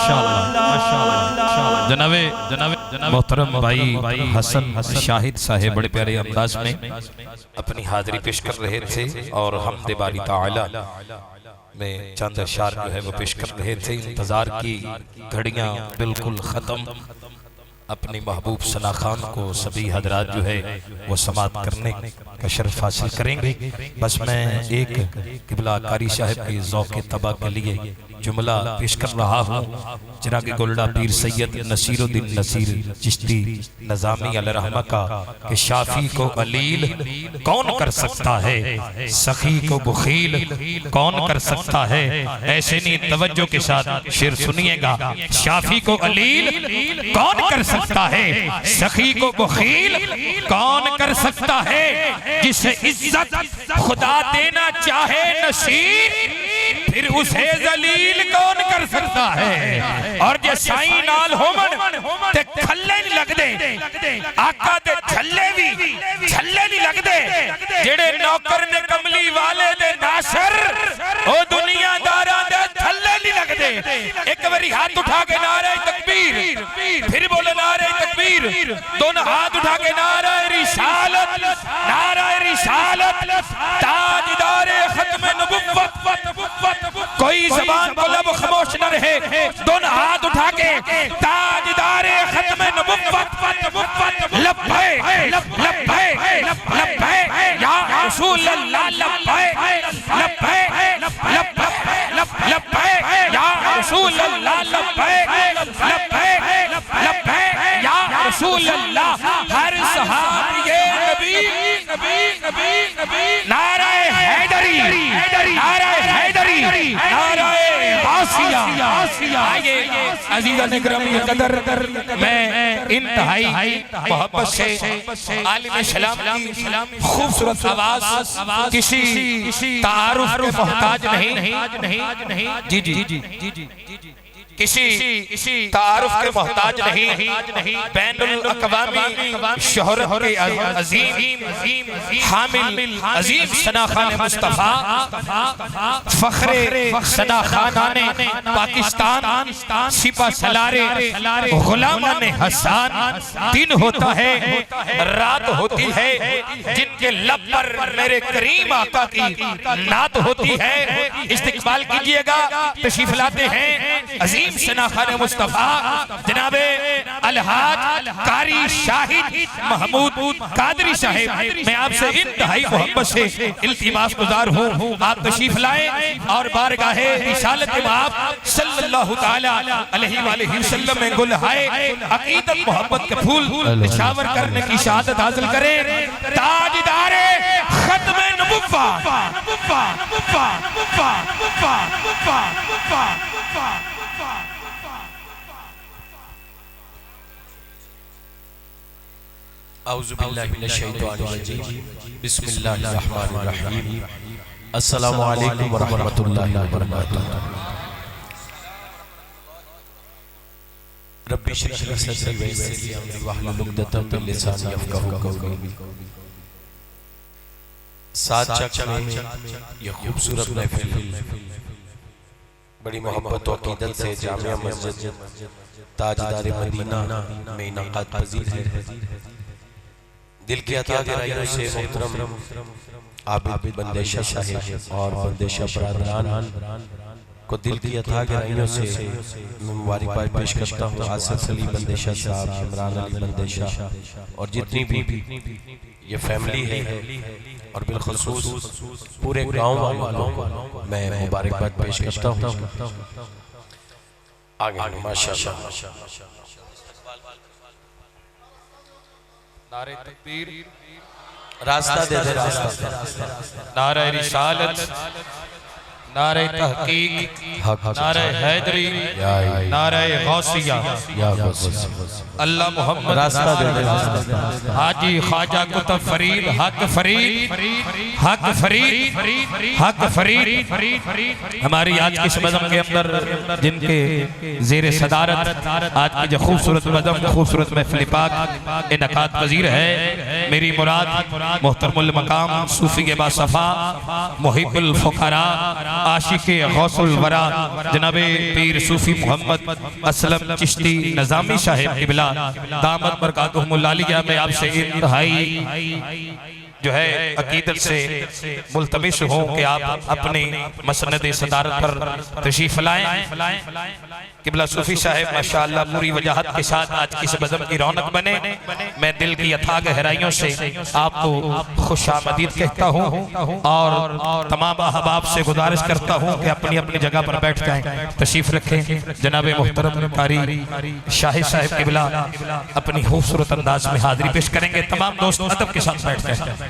माशाअल्लाह। जनाबे मोहतरम भाई हसन शाहिद साहेब बड़े प्यारे अंदाज में अपनी हाजिरी पेश कर रहे थे और हमदे बारी ताला में चंद अशार जो है वो पेश कर रहे थे। इंतजार की घड़ियां बिल्कुल खत्म, अपनी महबूब सना खान को सभी हजरात जो है वो समात करने का शर्फ हासिल करेंगे। बस मैं एक किबला कारी साहब के ज़ौक़ तबा के लिए जुमला पेश कर रहा हूँ। चिराग गोल्डा पीर सैयद नसीरुद्दीन नसीर चिश्ती नज़ामी अलरहमा का कि शाफी को अलील कौन कर सकता है, सखी को बुखील कौन कर सकता है। ऐसे नहीं, तवज्जो के साथ शेर सुनिएगा। शाफी को अलील कौन कर सकता है, सखी को बुखील कौन कर सकता है। जिसे इज्जत खुदा देना चाहे नसीर, फिर उसे जलील कौन कर सकता है। और जे साई नाल होमन ते खल्ले नहीं लगदे, आका दे छल्ले नहीं लगदे। जेड़े नौकर ने कमली वाले दे नासर, ओ दुनियादारां दे थल्ले नहीं लगदे। एक बारी हाथ उठा के नारे तकबीर, फिर बोले नारे तकबीर, दोनों हाथ उठा के नारे रिसालत, नारे रिसालत, ताजदारे खत्म नबुव्वत। कोई ज़बान को लब खामोश न रहे, दोनों हाथ उठा के ताजदारे खत्म नबुव्वत। लब्बैक लब्बैक लब्बैक या रसूल अल्लाह, लब्बैक लब्बैक लब्बैक या रसूल अल्लाह, लब्बैक लब्बैक लब्बैक या रसूल अल्लाह। हर सहाबी ये नबी नबी नबी नबी नारे हैदरी, नारे हैदरी, नारे गासिया। आइए अज़ीज़ान ग्रामी कदर, मैं इंतहाई मोहब्बत से आलिम सलाम की खूबसूरत आवाज़ किसी तारुफ के मोहताज नहीं, जी जी जी जी, किसी तारुफ के मोहताज नहीं, बैनुल अक़वामी शोहरत के अज़ीम हामिल अज़ीम सना खान मुस्तफ़ा, फ़ख्रे सना खानाने पाकिस्तान, सिपा सलारे गुलामान हसन। दिन होता है, रात होती है, जिनके लब पर मेरे करीम आका की नात होती है। इस्तिक़बाल कीजिएगा, तशरीफ़ लाते हैं अज़ीम सना खान मुस्तफ़ा जनाबे अलहाज कारी शाहिद महमूद कादरी साहेब। मैं आपसे इंतहाई मोहब्बत से इल्तिमास गुजार हूँ, आप तशरीफ लाएं और बारगाहे रिसालत आप सल्लल्लाहु ताला अलैहि वसल्लम में गुलहाए अकीदत मोहब्बत के फूल निशावर करने की शहादत हासिल करें। ताजदारे खत्मे नबुव्वत। औज़ु बिल्लाहि मिनश शैतानिर रजीम, बिस्मिल्लाहिर रहमानिर रहीम। अस्सलामु अलैकुम व रहमतुल्लाहि व बरकातुहू। रब्बि इश्रह ली सदरी व यस्सिर ली अमरी वहलुल उक़दतम मिन लिसानी यफ़क़हू क़ौली। सात चक में यह खूबसूरत महफिल बड़ी मोहब्बत और अक़ीदत से जामिया मस्जिद ताजदारे मदीना में इनाक़ात पज़ीर है। दिल की अता गहराइयों से मोहतरम आबिद बंदेशा साहिब और बंदेशा बरादरान को दिल की अता गहराइयों से मुबारकबाद पेश करता हूँ। आसिफ सलीम बंदेशा साहब, इमरान अली बंदेशा और जितनी भी ये फैमिली है और बिलखुसूस पूरे गाँव वालों को मैं मुबारकबाद पेश करता हूँ। आगे माशाअल्लाह। नारे तकबीर, रास्ता दे दे रास्ता, नारे रिसालत, नारे तहकीक, नारे हैदरी, नारे गौसिया, अल्लाह मोहम्मद रास्ता दे दे रास्ता। हाजी ख्वाजा कुतुब फरीद हक फरीद, हक फरीद, हक फरीद। हमारी आज की इस बज़म के अंदर जिनके ज़ेरे सदारत आज की जो खूबसूरत बज़म, खूबसूरत महफ़िल पाक इनकात पज़ीर है, मेरी मुराद मोहतरमुल मकाम सूफी बासफ़ा मुहिब्बुल फ़ुक़रा आशिक़े गौसुल वरा जनाबे पीर सूफी मोहम्मद असलम चिश्ती नज़ामी साहिब क़िबला दामत बरकातुहुमुल आलिया में आपसे इंतहाई जो है अकीदत से मुल्तमिस हो कि आप अपनी मसनद सदारत पर तशरीफ लाएं। क़िबला सूफी साहिब माशाअल्लाह पूरी वजाहत के साथ आज की इस बज़म की रौनक बने। मैं दिल की अथाह गहराइयों से आपको खुशामदीद कहता हूँ और तमाम अहबाब से गुजारिश करता हूँ कि अपनी अपनी जगह पर बैठ जाएं, तशरीफ रखें। जनाब मोहतरम कारी शाहिद साहिब क़िबला अपनी खूबसूरत अंदाज में हाजिरी पेश करेंगे। तमाम दोस्त अदब के साथ बैठ जाएं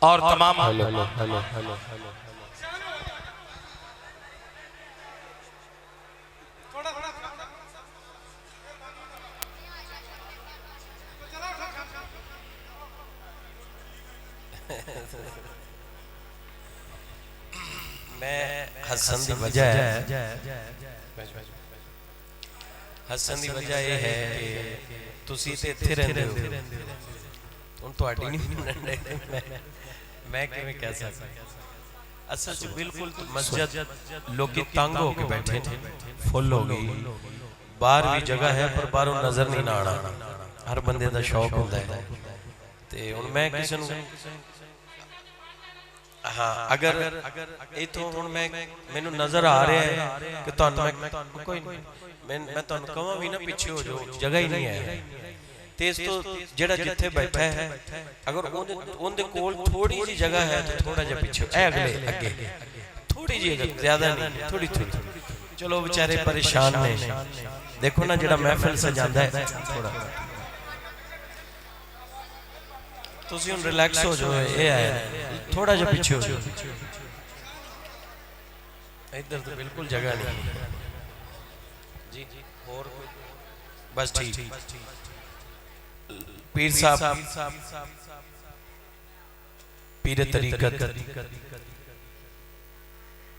और तमाम मैं हसन दी वजह है हसन दी वजह यह है कि तुसी ते इत्थे रहंदे हो हुण तुहाडी नहीं मैं किवें कह सकदा। असल च बिल्कुल मस्जिद लोग तंग हो के बैठे फुल हो गई, बाहर भी जगह है पर बाहरों नजर नहीं ना आना, हर बंदे दा शौक हुंदा है। ते हुण मैं किसी नूं हाँ अगर इथों हुण मैनू नजर आ रहा है कि तुहानू कोई मैं तुहानू कहां भी ना पीछे हो जाओ, जगह ही नहीं है। ते इस तो जेड़ा जिथे बैठा है अगर उनदे कोल थोड़ी जी जगह है तो थोड़ा जिहा पीछे अगले अगे थोड़ी जी, ज्यादा नहीं, थोड़ी थोड़ी। चलो बेचारे परेशान ने, देखो ना जेड़ा महफिल सजांदा है थोड़ा तुसी हुण रिलैक्स हो जाओ, ये है थोड़ा जिहा पीछे हो जाओ, इधर तो बिल्कुल जगह नहीं जी। और बस ठीक पीर साहब पीर तरीकत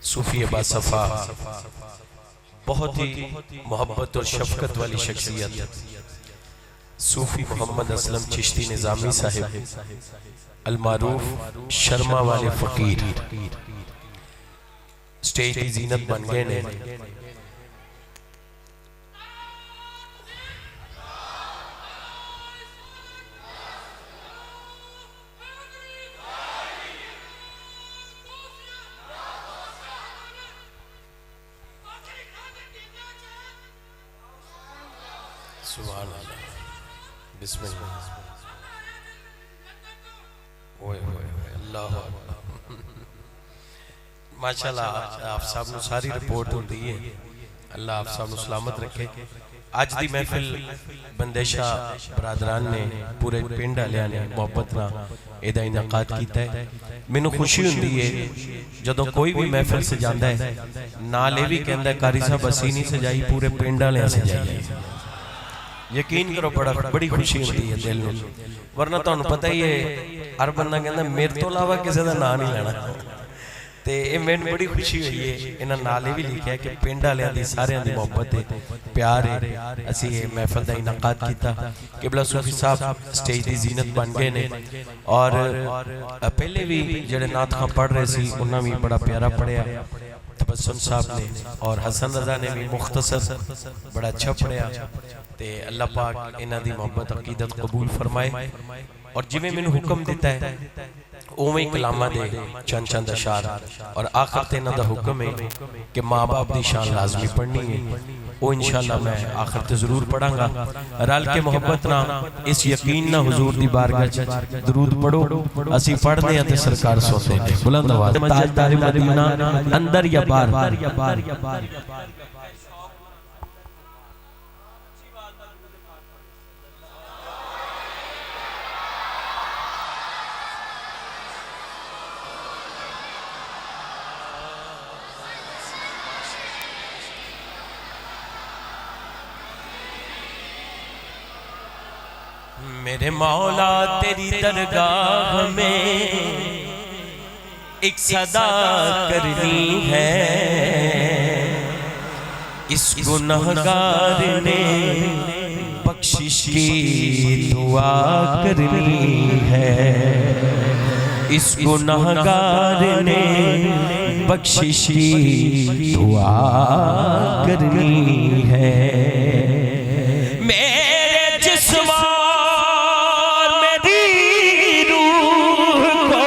सूफी बासफा बहुत ही मोहब्बत और शफकत वाली शख्सियत सूफी मोहम्मद असलम चिश्ती निज़ामी साहिब अलमारूफ शर्मा वाले फकीर स्टेज की जीनत बन गए ने। सुभान अल्लाह, बिस्मिल्लाह, ओए ओए अल्लाह माशाअल्लाह। आप साहब नूं सारी रिपोर्ट होती है, अल्लाह आप साहब नूं सलामत रखे। अज दी महफिल बंदेशा बरादरान ने पूरे पिंड वालियां ने मुहब्बत नाल इहदा इनाकाद कीता है। मैनूं खुशी हुंदी है जदों कोई भी महफिल सजांदा है नाल इह वी कहंदा है कारी साहब असीं नहीं सजाई, पूरे पिंड वालियां सजाई। यकीन करो बड़ी खुशी होती है दिल में, वरना तुहानू पता ही है हर बंदा कहता मेरे तो इलावा किसी का नाम नहीं लेना। तो ये मैंने बड़ी खुशी हुई है, इन्होंने नाले भी लिखा है कि पिंड वालियां दी सारियां दी मोहब्बत है, प्यार है। असीं ये महफिल दा इनाकाद कीता, क़िबला सूफी साहब स्टेज की जीनत बन गए ने और पहले भी जिहड़े नात खां पढ़ रहे सी उन्हां भी बड़ा प्यारा पढ़िया, तबस्सुम साहब ने और हसन रजा ने भी मुख्तसर बड़ा अच्छा पढ़िया। ते अल्लाह पाक इन्हां दी मोहब्बत अकीदत कबूल फरमाए और जिवें मैनूं हुक्म दिता है उवें ही कलामां दे चंद चंद अशार और आखिर ते इन्हां दा हुक्म है कि माँ बाप दी शान लाजमी पढ़नी है। वो इंशाअल्लाह मैं आखिर ते जरूर पढ़ांगा। रल के मोहब्बत ना इस यकीन ना हुजूर दी बारगाह च दरूद पढ़ो, असीं पढ़दे हां ते सरकार सुनदे ने। बुलंद आवाज़ ताजदार मदीना अंदर या बाहर मेरे मौला तेरी दरगाह में एक सदा करनी है, इस गुनहगार ने बख्शिश की दुआ करनी है। इस गुनाहगार ने बख्शिश की दुआ करनी है। मेरे जिस्म और मेरी रूह को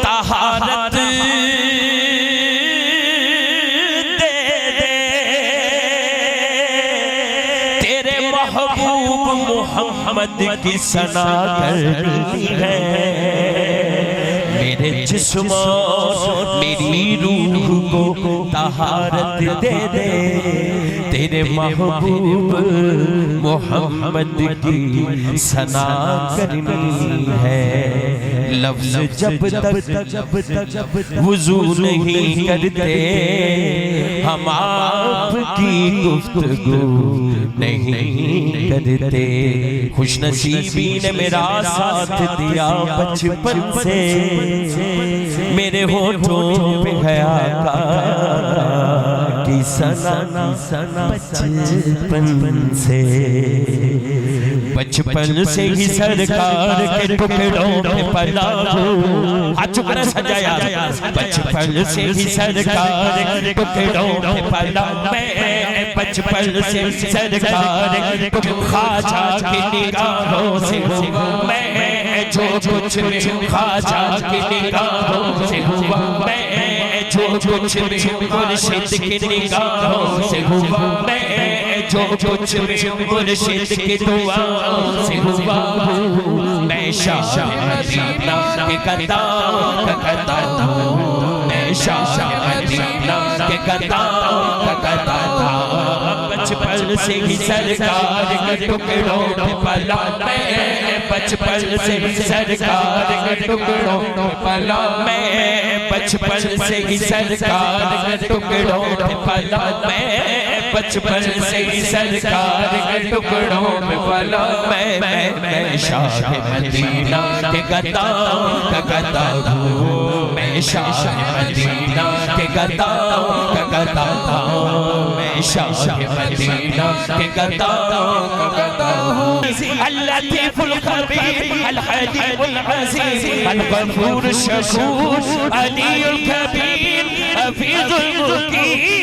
तहारत दे दे, तेरे महबूब मोहम्मद की सना करनी है। मेरे जिस्म और मेरी रूह को तहारत दे दे, तेरे महबूब मोहम्मद की सना करनी है। लफ्ज़ जब तक वुज़ू नहीं करते, हम आपकी गुफ्तगू नहीं करते। खुशनसीबी ने मेरा साथ दिया बचपन से, मेरे होठों पे है आका की सना बचपन से। बचपन से ही सरकार के टुकड़ों में पला हूँ। हाथ चुकना सजाया। बचपन से ही सरकार के टुकड़ों में पला मैं। बचपन से सरकार के ख्वाजा की निगाहों से मैं, जो कुछ भी ख्वाजा की निगाहों से हुआ मैं, जो कुछ भी मुर्शिद की निगाहों से हुआ मैं, जो कुछ भी मुर्शिद की दुआओं से हुआ मैं। शाह मदीना के कदम करता हूँ, मैं शाह मदीना के कदम करता हूँ। बचपन से ही सरकार के टुकड़ों में पला मैं, बचपन से ही सरकार के टुकड़ों में पला मैं, बचपन से ही सरकार के टुकड़ों में पला मैं, बचपन से ही सरकार के टुकड़ों में पला मैं। शाह मदीना के कदम करता हूँ, मैं शाह मदीना के कदम करता हूँ, मैं शाह मदीना के कदम करता हूँ। अल-लतीफुल खबीर अल-हलीमुल अज़ीज़ अल-गफूर शकूर अलीयुल कबीर हफीजुल मुकीम।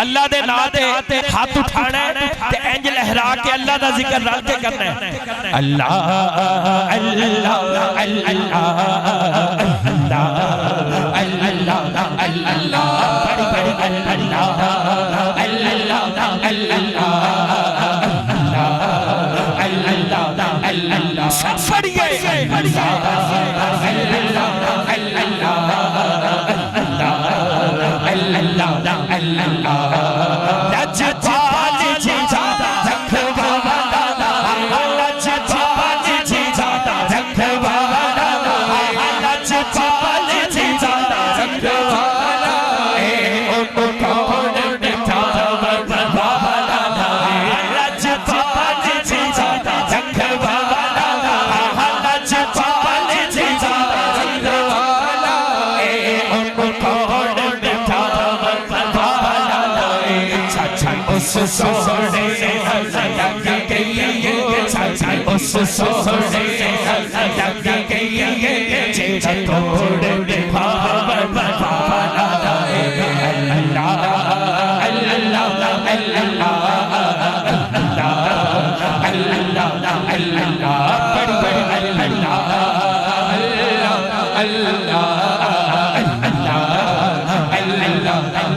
अल्लाह दे नाम ते हाथ उठाना ते इंज लहरा के अल्लाह दा जिक्र रल के करना है। अल्लाह अल्लाह अल्लाह अल्लाह अल्लाह बड़ी बड़ी अल्लाह अल्लाह अल्लाह अल्लाह अल्लाह सब पढ़िए अल्लाह सोने लग गई उस सोने लग गई जेठा तोड़ अल्लाह अल्लाह अल्लाह अल्लाह बड़ी बड़ी अल्लाह अल्लाह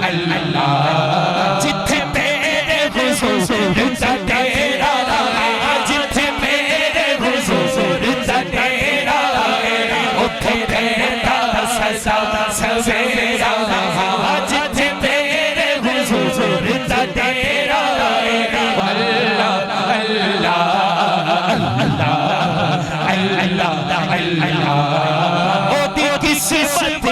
अल्लाह जिथे मेरे हुजूर दा डेरा जिथे मेरे हुजूर दा डेरा उथे रहता सदा सवेरा जिथे मेरे हुजूर दा डेरा अल्लाह अल्लाह अल्लाह अल्लाह अल्लाह ओ दी किस्मत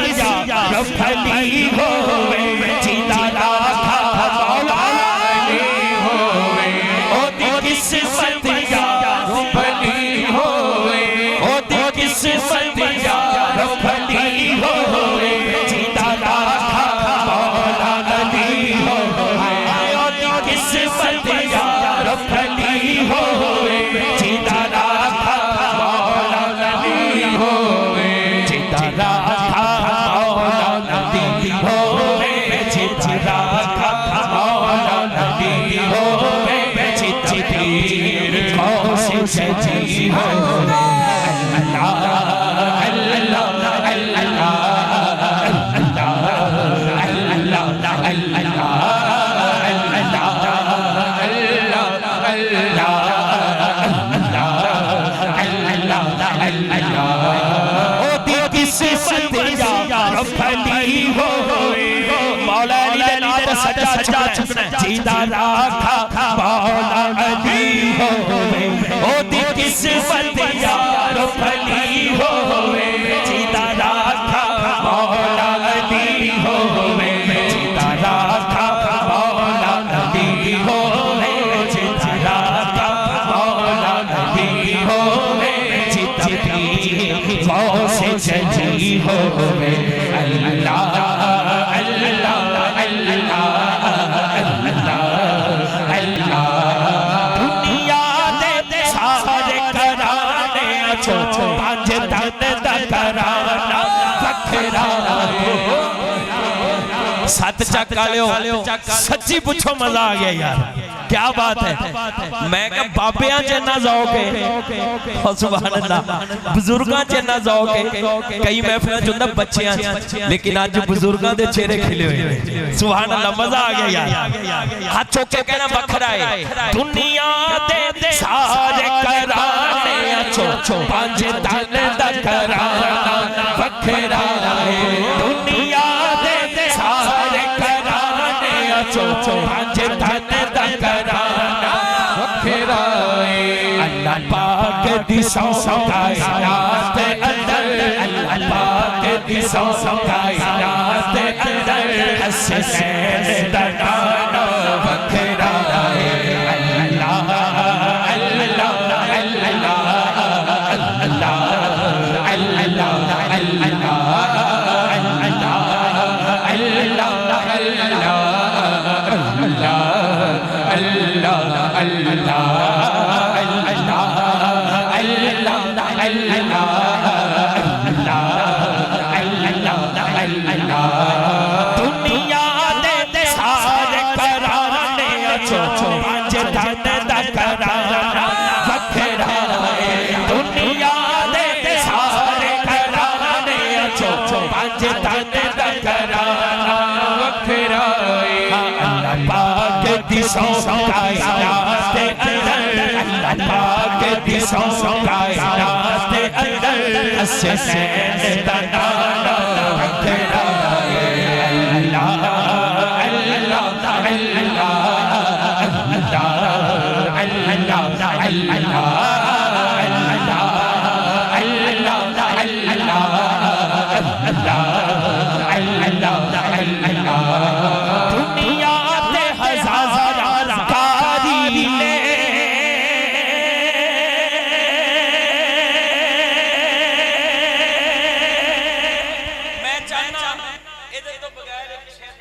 किस्मत यार फली होवे जिंदा राखा मौला नबी होवे जिंदा राखा मौला नबी होवे जिंदा राखा मौला नबी होवे चित्तीर कौसे सजी होवे अल्लाह अल्लाह अल्लाह जिंदा राखा मौला अली होवे ओदी किस्मत यार फली होवे जिंदा राखा मौला अली होवे जिंदा राखा मौला अली होवे जिंदा राखा मौला अली होवे चित्ती कौसे सजी होवे अल्लाह अल्लाह अल्लाह सत चक लियो सच्ची पूछो मजा आ गया यार क्या बात है मैं क्या बाबियां च इन्ना ज़ौक़ है सुभान अल्लाह बुजुर्गां च इन्ना ज़ौक़ है कई महफिलां च हुंदा बच्चियां च लेकिन अज बुजुर्गां दे चेहरे खिले हुए सुभान अल्लाह मजा आ गया यार हाथ चुक के कहना बखरा है दुनिया दे सारे कराने चो पंज तन दा कराना बखरा है दुनिया दे सारे कराने चो पंज तन दा कराना बखरा है अल्लाह पाक दी सौगात अंदर अल्लाह पाक दी सौगात अंदर हसनैन दा नाना बखरा है अल्लाह अल्लाह दुनिया दे सारे कराने चो पंज तन दा कराना बखरा है दुनिया दे सारे कराने चो पंज तन दा कराना बखरा है अल्लाह पाक दी सौगात अंदर अल्लाह पाक दी सौगात अंदर हसनैन दा नाना बखरा है अल्लाह अल्लाह अल्लाह दुनिया ते हजार कारी ने मैं चाहना इधर तो बगैर एक शेर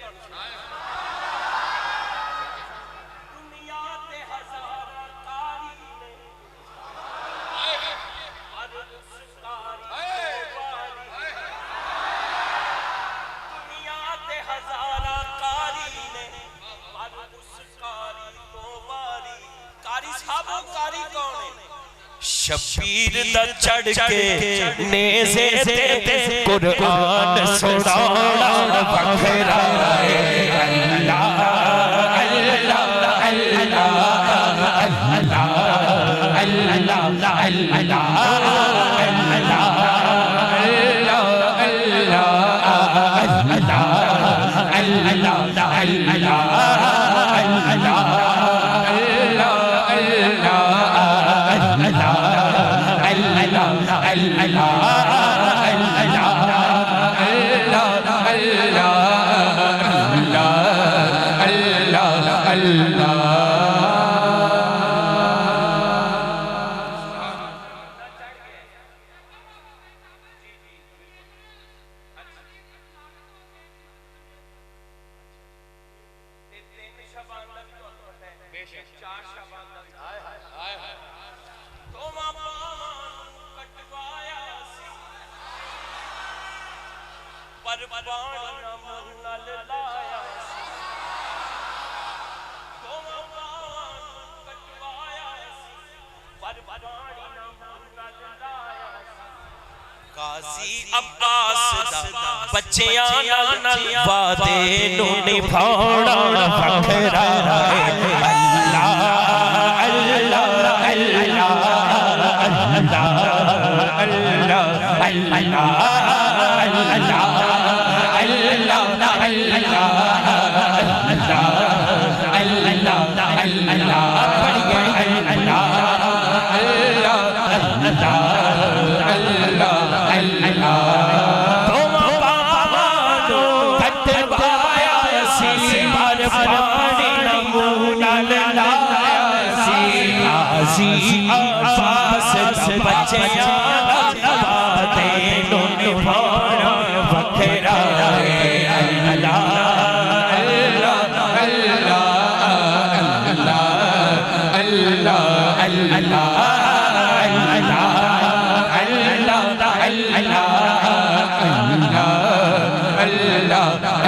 दुनिया ते हजार कारी ने दुनिया ते हजार कारी ने कारी साहब कारी कौन है शबीर दा चढ़ के नेज़े ते कुरान सुनाना बखरा है अल्लाह अल्लाह अल्लाह अल्लाह बेशक काजी अब्बास दा बच्चियां नाल वादे नू निभाउणा वखरा है।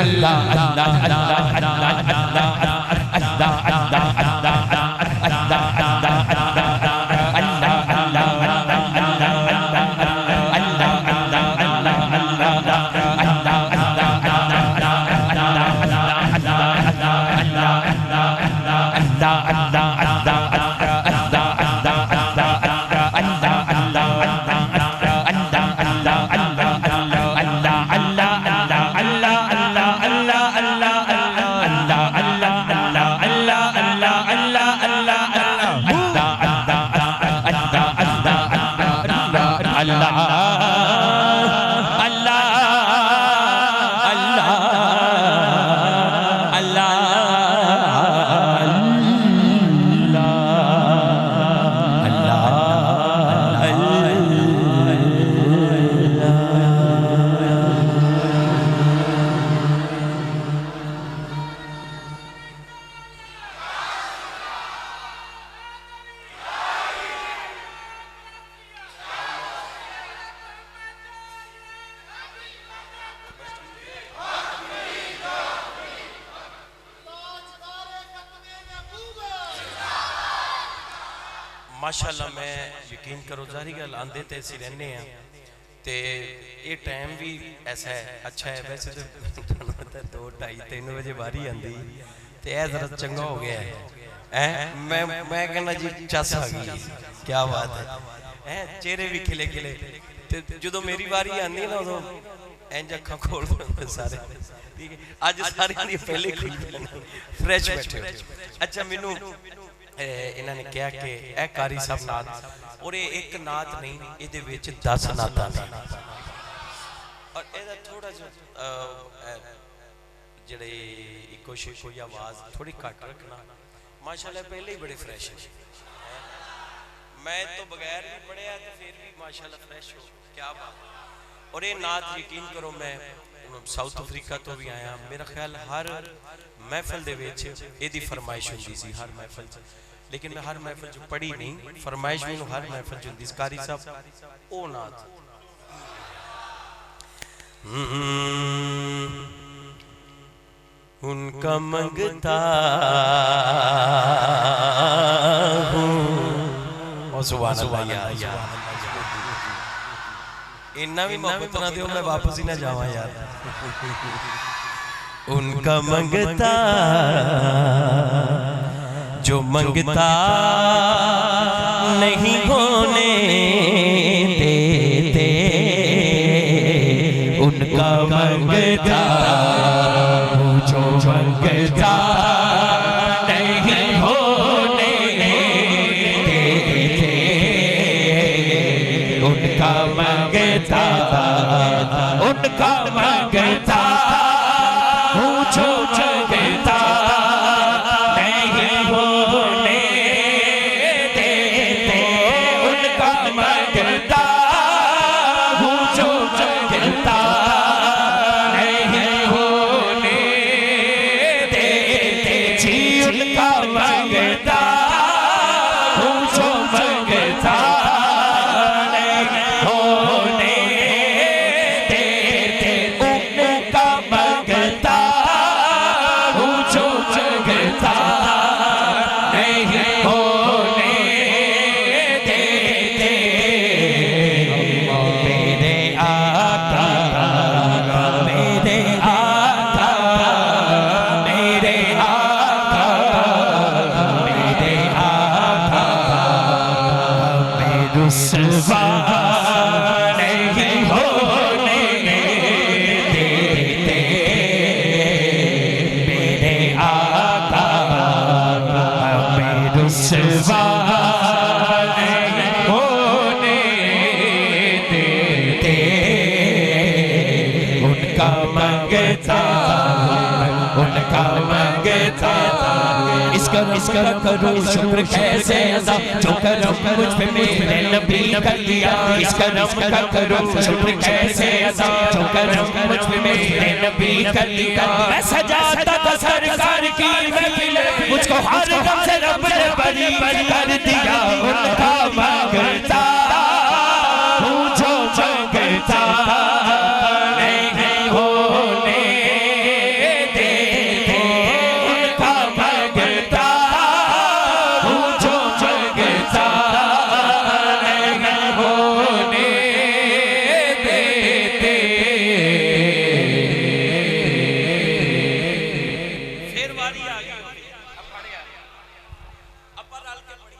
अल्लाह अल्लाह अल्लाह अल्लाह अल्लाह माशाअल्लाह मैं यकीन करो जारी गल आंदे ते असीं रहने हैं ते ये टाइम भी ऐसा है अच्छा है। वैसे तो 2 2:30 3 बजे बारी आंदी ते ऐ जरा चंगा हो गया है। मैं कहना जी चस आ गई, क्या बात है। चेहरे भी खिले खिले ते जो मेरी बारी आंदी ना उदों इंज अखां खोल देंदे सारे, ठीक है। अज सारे दी पहले फ्रेश बैठे। अच्छा मैनू इन्होंने कहा कि ए कारी साहब नात और ये एक नात नहीं, ये 10 नात ने और एदा थोड़ा जो जड़े कोशिश कोई आवाज थोड़ी घट रखना। माशाल्लाह पहले ही बड़े फ्रेश है, मैं तो बगैर भी पढ़िया तो फिर भी माशाल्लाह फ्रेश हो, क्या बात। और ये नात यकीन करो मैं साउथ अफ्रीका तो भी आया, मेरा ख्याल हर महफिल दे विच एदी फरमाइश हुंदी सी हर महफिल च, लेकिन मैं हर महफिल च पढ़ी नहीं, फरमाइश मैनू हर महफिल च हुंदी सी। कारी साहब ओ नात उनका मंगता हूँ, सुभान अल्लाह यार इन्ना भी मोहब्बत ना दियो मैं वापस ही ना जावा यार। उनका मंगता जो मंगता नहीं होने देते, उनका मंगता जो मंगता नहीं होने देते, उनका मंगता उनका मंगता जो मंगता नहीं होने देते, उनका मंगता जो मंगता नहीं होने देते जी, उनका मंगता रुसवा नहीं होने देते मेरे आका, हमें रुसवा नहीं होने देते। उनका मंगता इसका करो शुक्र कैसे अदा, जो करम मुझ पे मेरे नबी कर दिया। इसका का करो शुक्र कैसे अदा, जो करम मुझ पे मेरे नबी कर दिया। मैं सजाता था सरकार की महफिल, मुझको हर गम से रब ने बरी कर दिया। उनका मंगता जो मंगता नहीं होने देते। उनका मंगता जो मंगता नहीं होने देते। फिर वारी आ गई, अब पढ़े आ गया, अब पर डाल के पढ़ी।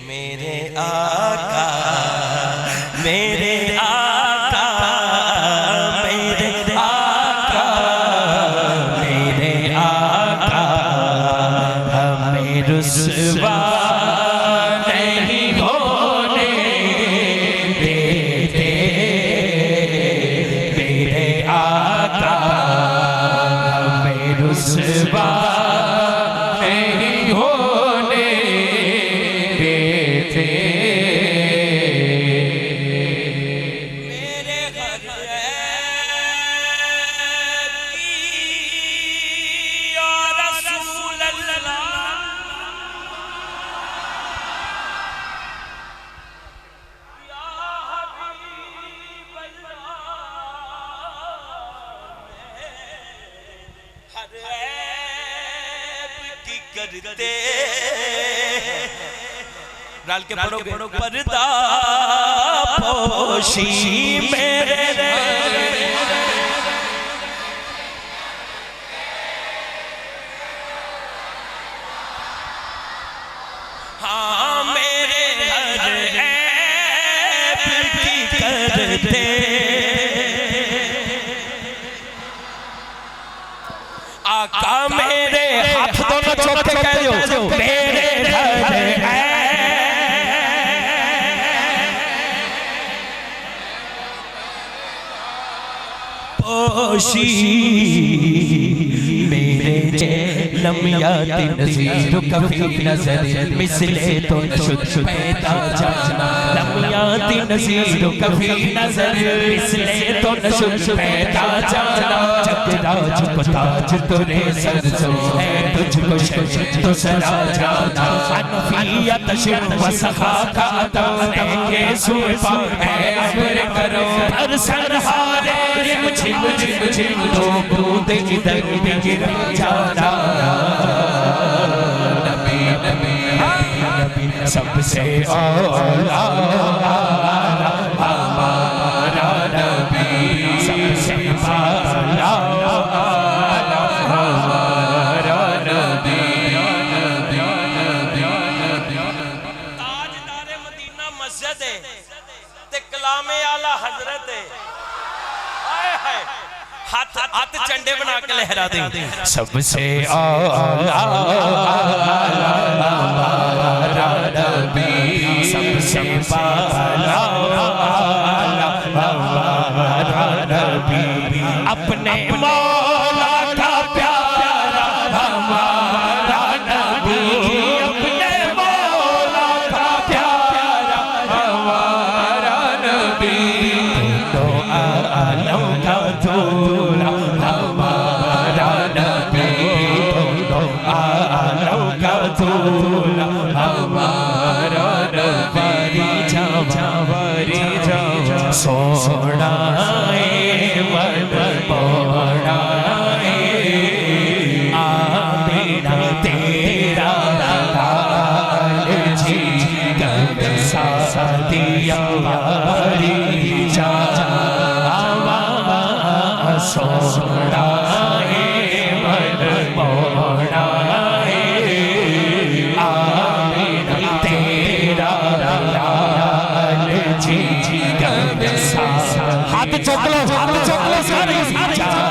मेरे आका, मेरे आका, मेरे आका, मेरे आका, हमें रुसवा नहीं होने देते। मेरे आका, हमें रुसवा नहीं होने देते। मेरे घर की या रसूल अल्लाह, या हबीब अल्लाह, हर ऐब की करते डाल के पढ़ोगे पर्दा पोशी मेरे हाँ मेरे हर ऐब की करते। आका मेरे हाथ दोनों चौके कह दो, मेरे हर पोशी मेरे लम्याती नज़ीर कभी नजर मिसले तो शुद्ध पैदा जाना। लम्याती नज़ीर कभी नजर मिसले तो शुद्ध पैदा जाना। जगराज को ताज तुरे सर है, तुझको शर्त तो सरा जाना। अनफियत शिर व सखा का तो के सुपा है अमर करो हर सरहारे रिम झिम झिम झिम दो बूंदे इधर भी गिर जाना नबी नबी नबी सबसे औला हमारा नबी सबसे औला हमारा नबी ताजदारे मदीना मस्जिद है ते कलामे आला हजरत है हाय हाय हाथ हाथ झंडे बना के लहरा दे सबसे औला हमारा नबी सबसे औला हमारा नबी अपने मौला का प्यारा हमारा नबी अपने मौला का प्यारा हमारा नबी तो आलम का दूल्हा हमारा नबी तो आलम का दूल्हा हमारा नबी जावरी जावा सोना हाथ चकलो सारे सोना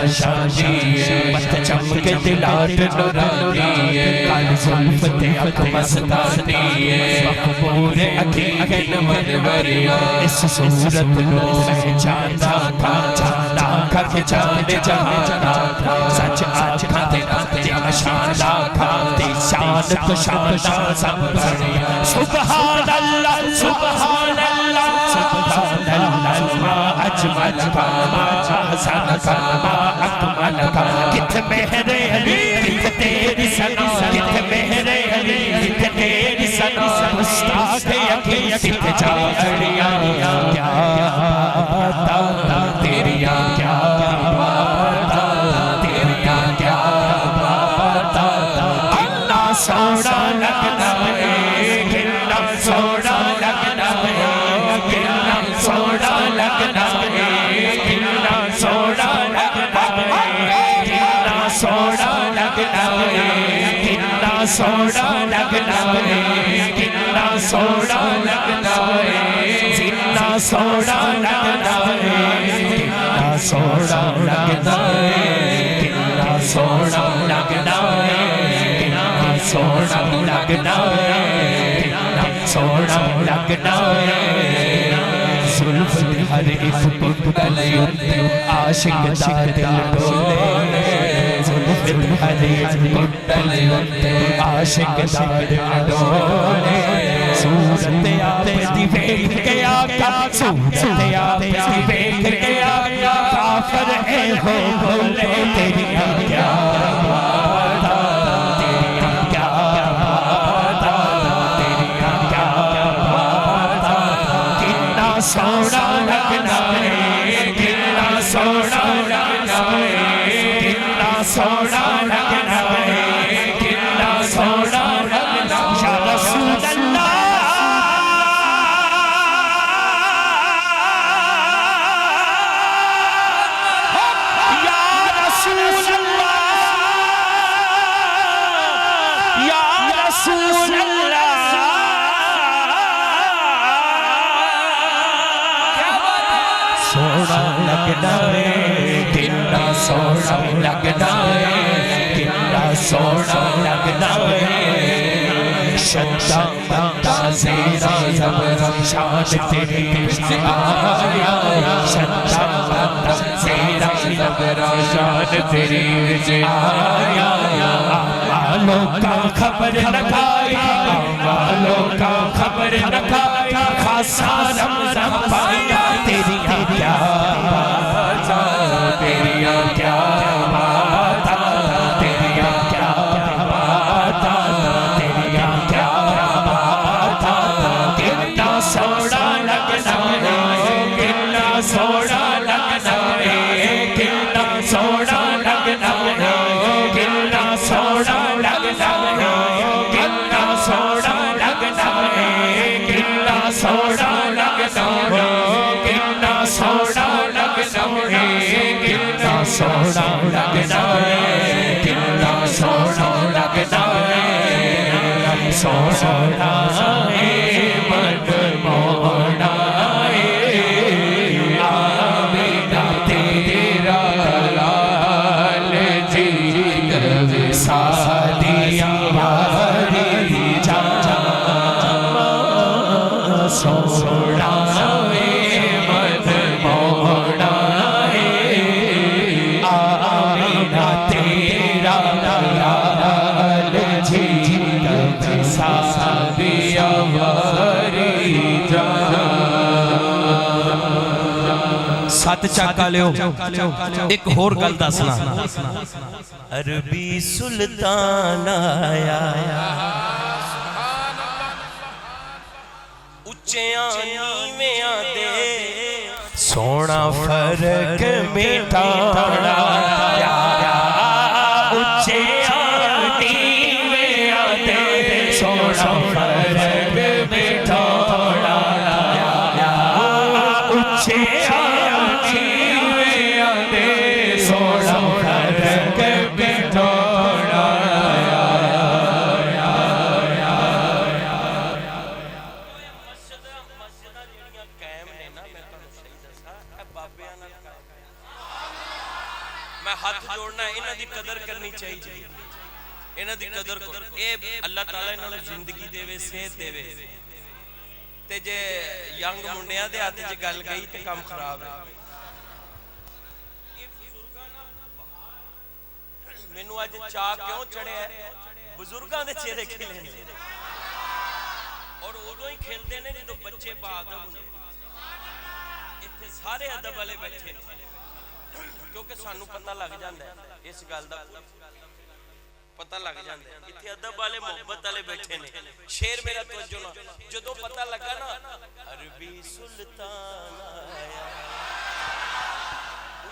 शादी मत चमके दिलाट नूरानी काल जुल्फते अख मस्तानी मकबूल अखीन मनवरिया इस सूरत को पहचाना चांदा के चांदे जहाना सच आज खाते शाना खाते शान तो शाना सब बढ़िया सुभान अल्लाह सुभान अल्लाह सुभान अल्लाह अजमल का हसन का अकमल का कित मेहरे अली कित तेरी सना कित मेहरे अली कित तेरी सना मुस्ताक यकी कित जाड़िया क्या बात तेरिया क्या बात तेरिया क्या बात अल्लाह सोना लगना है कितना सोना लगना है कितना सोना लगना है कितना सोना लगना है कितना सोना लगना है कितना सोना लगना है कितना सोना लगना है कितना सोना लगना है कितना सोना लगना है कितना सोना लगना है कितना सोना लगना है कितना सोना लगना है जुल्फ हर एक कुटले आशिक दा दिल डोले जुल्फ हर एक कुटले आशिक दा दिल डोले सूरत आप दी देख के आका सूरत आप दी देख के आका काफर है हो बोले तेरी क्या बात तेरी क्या बात तेरी क्या बात कितना सोना लगना है कितना सोना लगना है कितना सोना लगना है कितना सोना लगना या रसूल अल्लाह या रसूल अल्लाह या रसूल अल्लाह सोना लगना है कितना सोना लगना है कितना सोना लगना है शद्दा ताज़ेरा ज़बरम शान तेरी आया शद्दा ताज़ेरा ज़बरम शान तेरी आया आलों का खबर लगाई आलों सोना लगदा है कितना सोना लगदा है सोना है मनमोहना है आमीना तेरा लाल जी कभी सादिया वारी जाना सोना है मनमोहना है आमीना तेरा लाल जी कभी सादिया वारी जाना। सत चाका लियो एक होर गल दसना अरबी सुल्तान आया उच्चियां नीवियां दे सोना फर्क मिटाना उच्चियां नीवियां दे सोना फर्क मिटाना उच्चियां मैं हाथ जोड़ना इन्हां दी कदर करनी चाहिए इन्हां दी कदर करो ए अल्लाह ताला इन्हां नूं जिंदगी देवे सेहत देवे ते जे यंग मुंडियां दे हाथ च गल गई ते काम खराब है मैनू अज चाह क्यों चढ़िया बुजुर्गां दे चेहरे खिले और उदों ही खिलते ने जो बच्चे बाअदब हुंदे इत्थे सारे अदब वाले बैठे ने क्योंकि सानू पता लग जाता है इस गल दा पता लग जाता है इत्थे अदब वाले मोहब्बत वाले बैठे ने शेर मेरा तवज्जो ना जदों पता लगा ना अरबी सुल्तान आया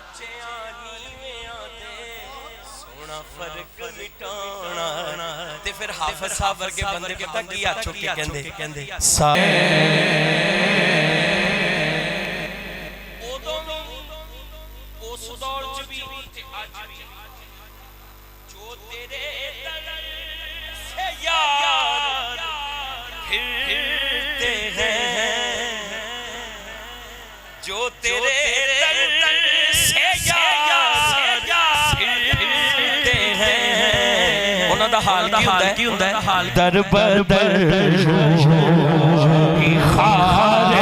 उच्चियां नीवियां दे सोना फर्क मिटाना ते फिर हाफिज साहब वर्गे बंदे पता की हाथ चुक के कहंदे उस दौर च भी ते आज भी जो तेरे दर से यार फिरते हैं जो तेरे दर से यार फिरते हैं उन्हां दा हाल की हुंदा है हाल दर बदर की खार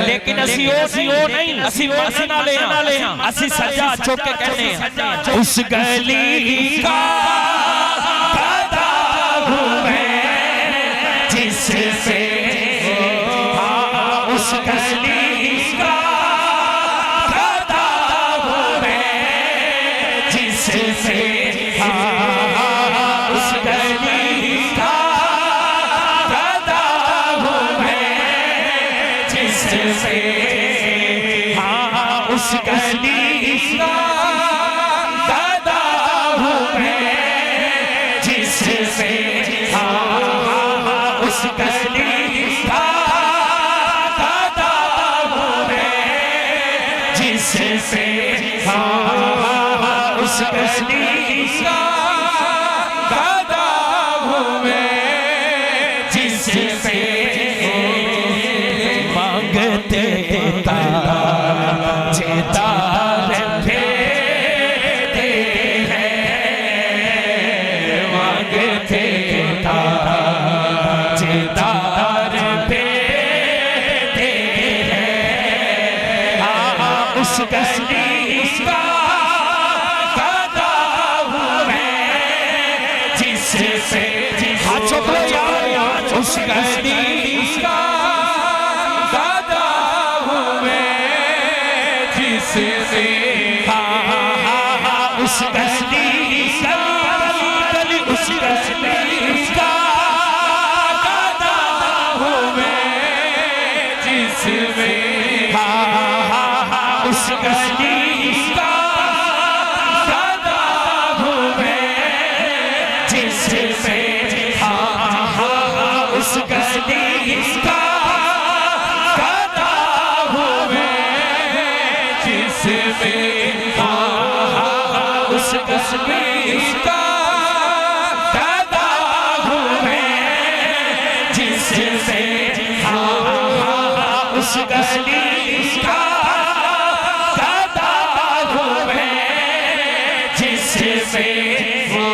लेकिन असी नहीं असी मरने वाले हां असी सजा चुक के कहने हैं उस गली का गदा हूं मैं जिससे उस गली का गदा हूं मैं जिससे उस गली का गदा हूं मैं जिससे उस गली का गदा हूं मैं जिससे उस गली का गदा हूं मैं जिससे उस गली का गदा हूं मैं जिससे मांगते चेतार फेरते हैं मांगते चेतार फेरते हैं उस गली का गदा हूं मैं जिससे हाथ चुको यार उस गली का उस गली उस गली का गदा हूं मैं जिसमें उस गली का गदा हूं उस गली का गदा हुए जिसमें वो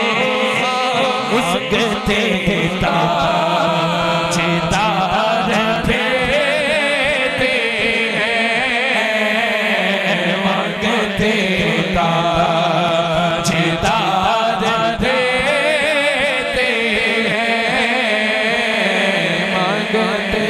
मांगते ताजेदार भेजते हैं, मांगते ताजेदार देते हैं, मांगते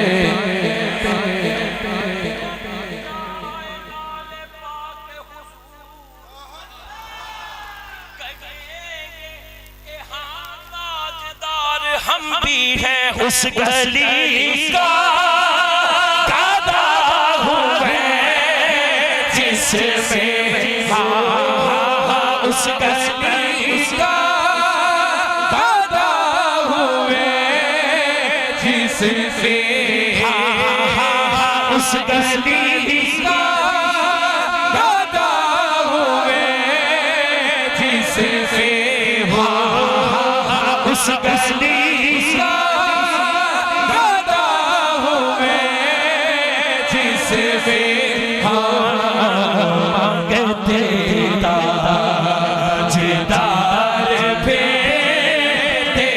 हम भी हैं उस गली का गदा हुए जिसमें उस गली का गदा हुए जिसमें उस गली का गदा हुए जिसमें उस गली मांगते ताजेदार भेजते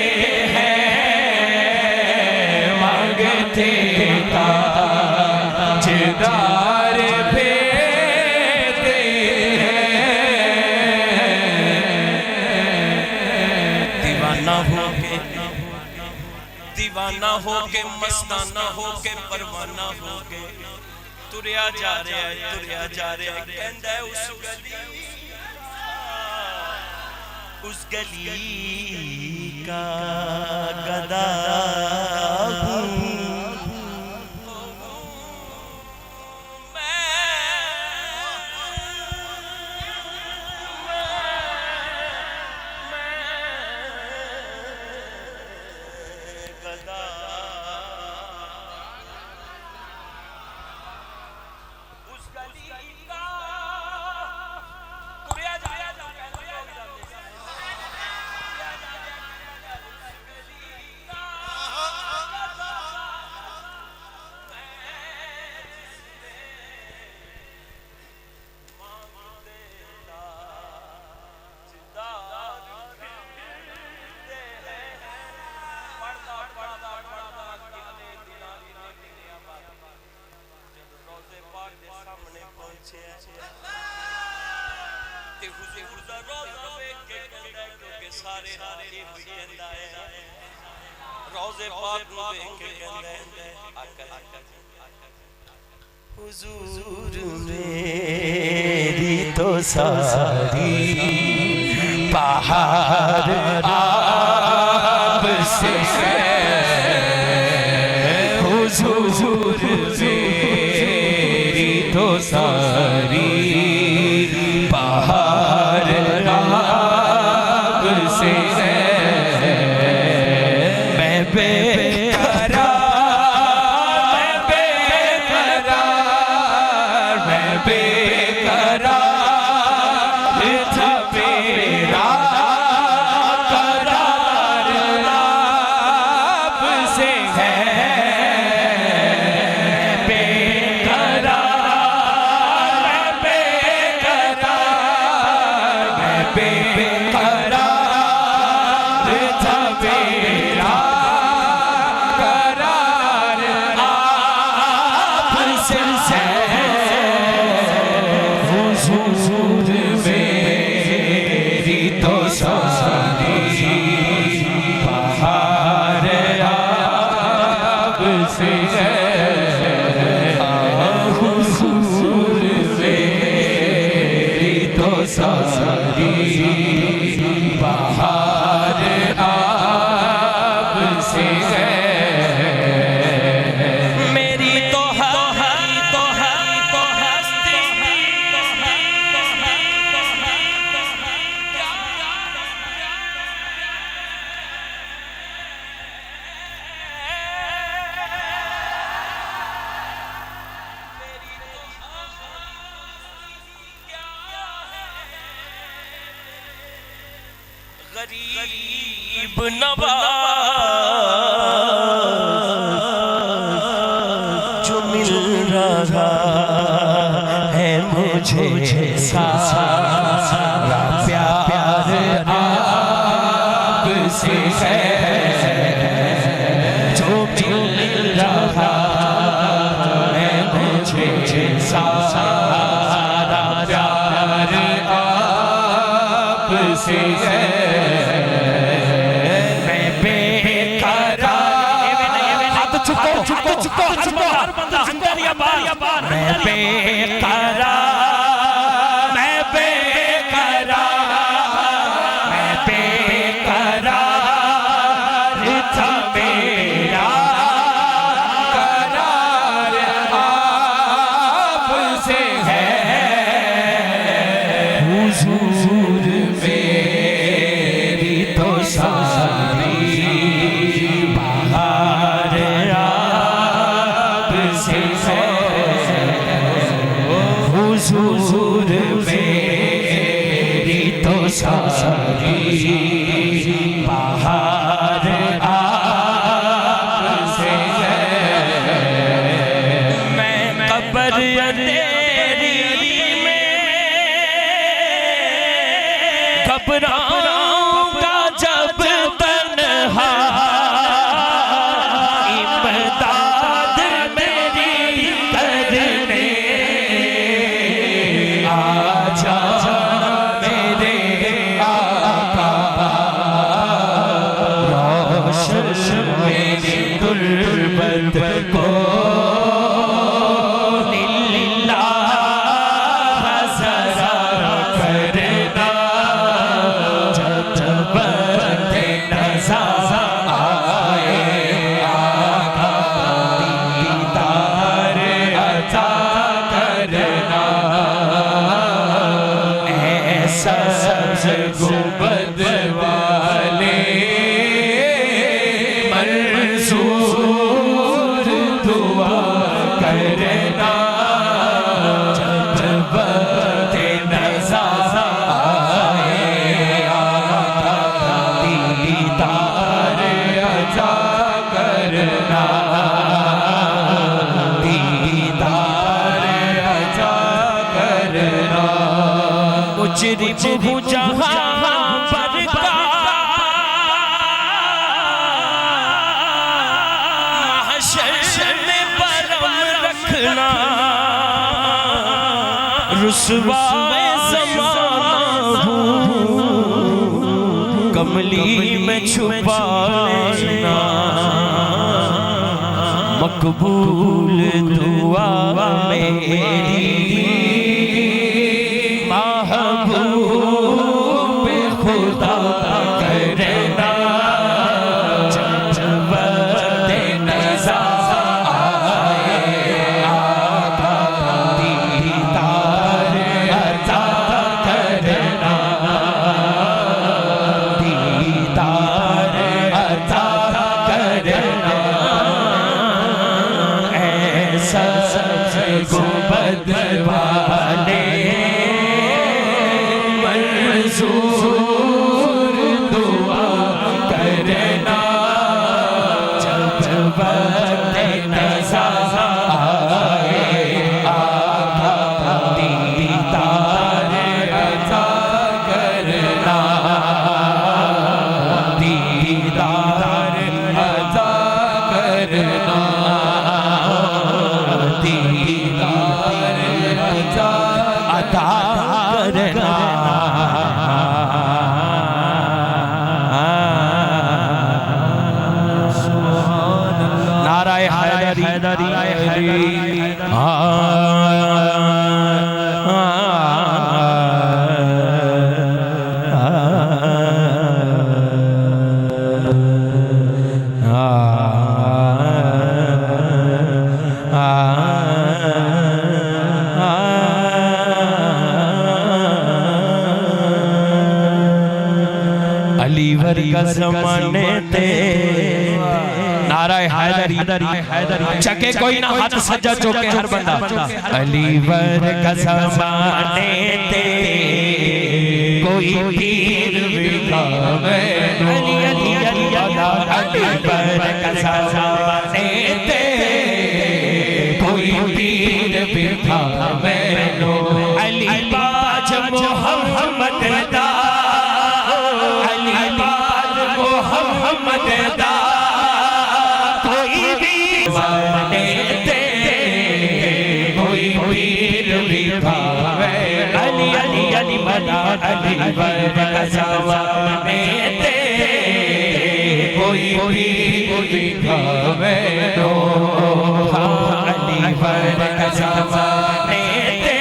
हैं, मांगते ताजेदार भेजते हैं। दीवाना हो के मस्ताना हो के परवाना हो के तुरिया जा रहा है, तुरिया जा रहा है, कहता है उस गली का गदा हूँ सारे राती हुई रोज़े पाक नूं देख के कहंदा हुजूर मेरी तो सारी बाहर आपसे है, हुजूर मेरी तो सारी बाहर आपसे है, मैं बेकरार था मेरा करार आपसे है, गरीब नवाज जो मिल रहा रहा है मुझे सारा प्यार आपसे है, जो मिल रहा है मुझे सारा प्यार आपसे है। मैं बेकरार, मैं बेकरार, मैं बेकरार था मेरा करार आपसे है। हुजूर मेरी तो सारी बहार आपसे है। हुजूर मेरी तो सारी बहार आपसे है। मैं कब्र तेरी में घबराऊंगा जब तन्हा, इमदाद मेरी करने आजा मेरे आका, रोशन मेरी गुर्बत को लिल्लाह ज़रा करना, जब नज़र आए आका दीदार अता करना। सब्ज़ गुंबद वाले मंसूर दुआ करना, जब नज़र आए आका दीदार अता करना, दीदार अता करना। मुजरिम हूँ जहाँ पर का महशर में परम रखना, रुसवाए ज़माना हूँ कमली में छुपा लेना, मकबूल दुआ मेरी महबूब खुदा करना, जब नज़र आए आका दीदार अता करना, दीदार अता करना। ऐसा गुंबद वाले मंसूर दुआ करना, जब नज़र आए आका दीदार अता करना, दीदार अता करना, दीदार अता करना। नाराए हैदरी अलीवर का ज़माने ते नाराए हैदरी चके कोई ना हाथ सज्जा चौके हर बंदा अलीवर का ज़माने ते कोई पीर बिठावे अलीवर का ज़माने ते कोई पीर बिठा मैनो अली बाज मोहम्मद दा अली बाज मोहम्मद दा कोई भी माने ते कोई पीर बिठा अली अली अली मना अली बाज कसावा में ते कोई पीर बिठा मैनो अली बाज कसावा में ते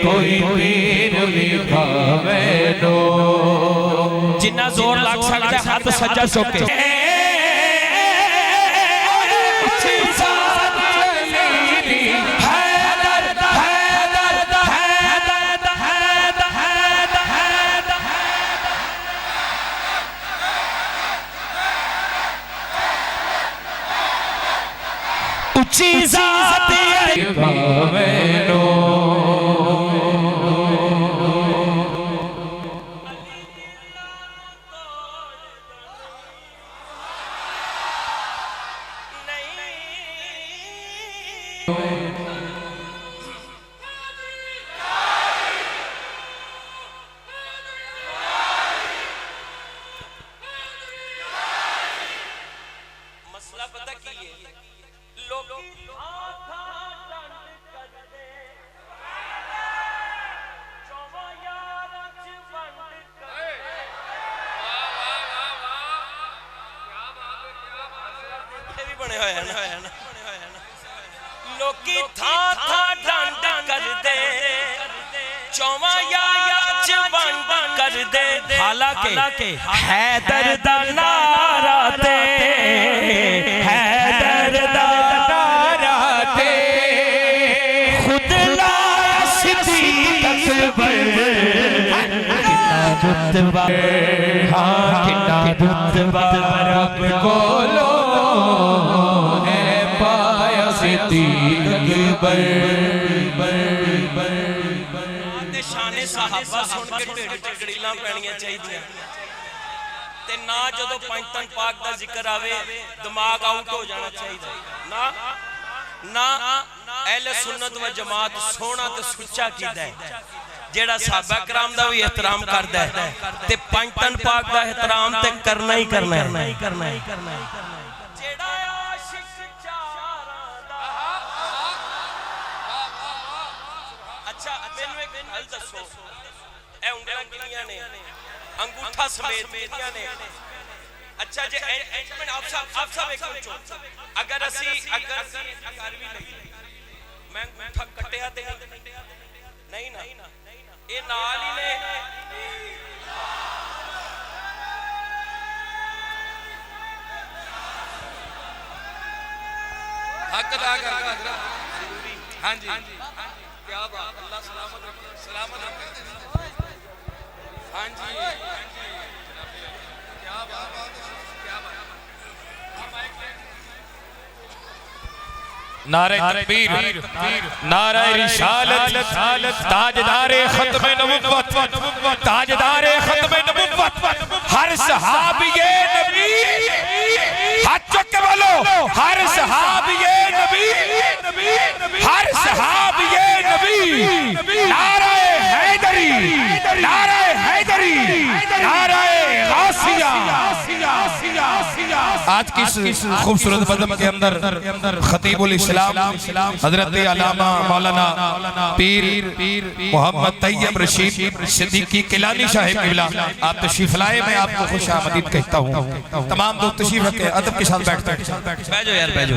कोई पीर बिठा मैनो जिन्ना जोर लग सकता है हाथ सज्जा चुके ऊंची जात मैनो मसला पता की है लोग बने हुए हैं लोकी था डंड कर दे चौवा यार वंड कर दे हालांकि हैदर दा नारा ते हैदर दा नारा ते खुद लाया सिद्दीक अकबर रुतबा हाँ कितना रुतबा रब कोलो है पाया सिद्दीक अकबर ते शाने सहाबा सुन के ढिड च गड़ीलां पैणियां चाहिदियां ते ना जदों पंजतन पाक दा जिक्र आवे दिमाग आउट हो जाना चाहिए ना ना अहले सुन्नत व जमात सोना ते सुच्चा कीदा है जेड़ा साहबा कराम दा भी एहतराम करदा है ते पंजतन पाक दा एहतराम ते करना ही करना है जेड़ा आशिक चारां दा अच्छा मैनू एक गल दसो ए उंगलियां ने अंगूठा समेत कीतियां ने अच्छा जे आप सब एक मिनट अगर असी कर भी नहीं मैं अंगूठा कटिया ते नहीं ना ये नाल ही ने हक अदा कर हां जी क्या बात अल्लाह सलामत रखे सलामत रखे हां जी क्या बात क्या बात नारे तकबीर नारे रिसालत ताजदारे खत्मे नबुव्वत ताजदारे खत्मे नबुव्वत हर सहाबिये नबी हाथ चुक के बोलो हर सहाबिये नबी हर सहाबिये नबी नारे हैदरी नारे हैदरी नारे गासिया आज की इस खूबसूरत बदम के अंदर खतीबुल इस्लाम हजरत अल्लामा मौलाना पीर मोहम्मद तैयब रशीद सिद्दीकी किलानी साहिब किबला आप तशरीफ लाए मैं आपको खुश आमदीद कहता हूँ तमाम लोग तशरीफ रखे अदब के साथ बैठते हैं बैठो यार बैठो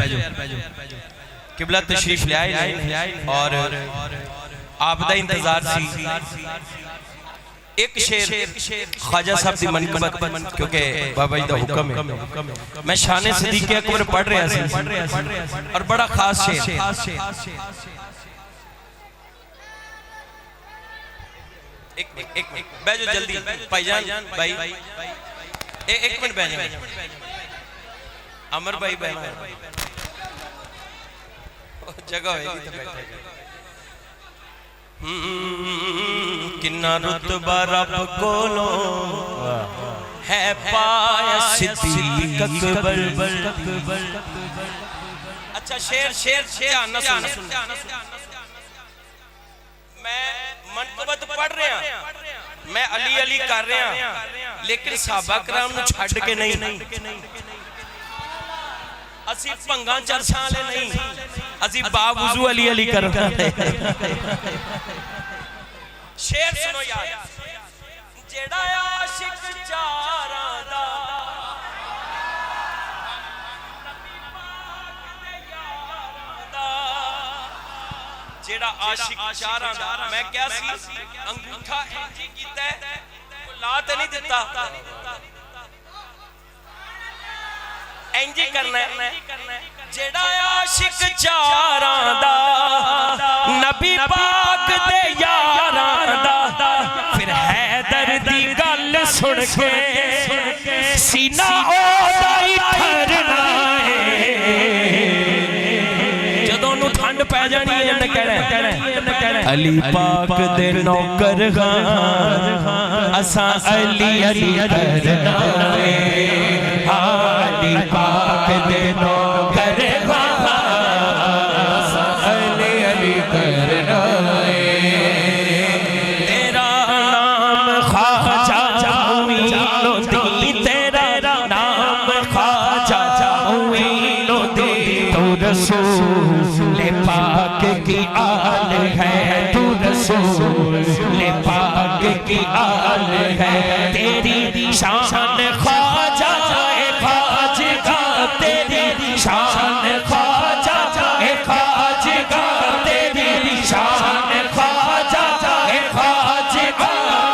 किबला तशरीफ ले आए और आपदा इंतजार सी एक शेर ख्वाजा साहब दी मनकबत क्योंकि बाबा जी दा हुक्म है मैं शाने सिद्दीक अकबर पढ़ रहा सी और बड़ा खास शेर एक बैठो जल्दी भाईजान भाई एक मिनट बैठ जाओ अमर भाई बैठ जगह होगी तो बैठे किन्ना रुतबा रब कोलो है पाया सिद्दीक अकबर अच्छा शेर शेर ध्यान नाल सुन। मैं मनकबत पढ़ रहा, मैं अली अली कर रहा, लेकिन सहाबा कराम नूं छड्ड के नहीं। असी भंगा चरछा वाले नहीं, असी बावजू अली अली कर रहे। शेर सुनो यार, जेड़ा आशिक चारां दा जेड़ा आशिक चारां दा, मैं क्या सी अंगूठा इंजी कीता है, ला ते नहीं दिता, इंजी करना है। जेड़ा आशिक चारां दा, नबी पाक दे यारां दा, फिर हैदर दी गल सुन के सीना ओदा ही ठरना है। जदों नूं ठंड पै जानी है ते कहना अली पाक दे नौकर हां, असां अली अली करना है। अली पाक दे नौकर हां, असां अली अली करना है। तेरा नाम ख्वाजा मोइनुद्दीन, तेरा नाम ख्वाजा मोइनुद्दीन, तू रसूल पाक की आल है, तू रसूल पाक की आल है। तेरी शान ख्वाजा है ख्वाजा, तेरी शान ख्वाजा है ख्वाजा, तेरी शान ख्वाजा है ख्वाजा,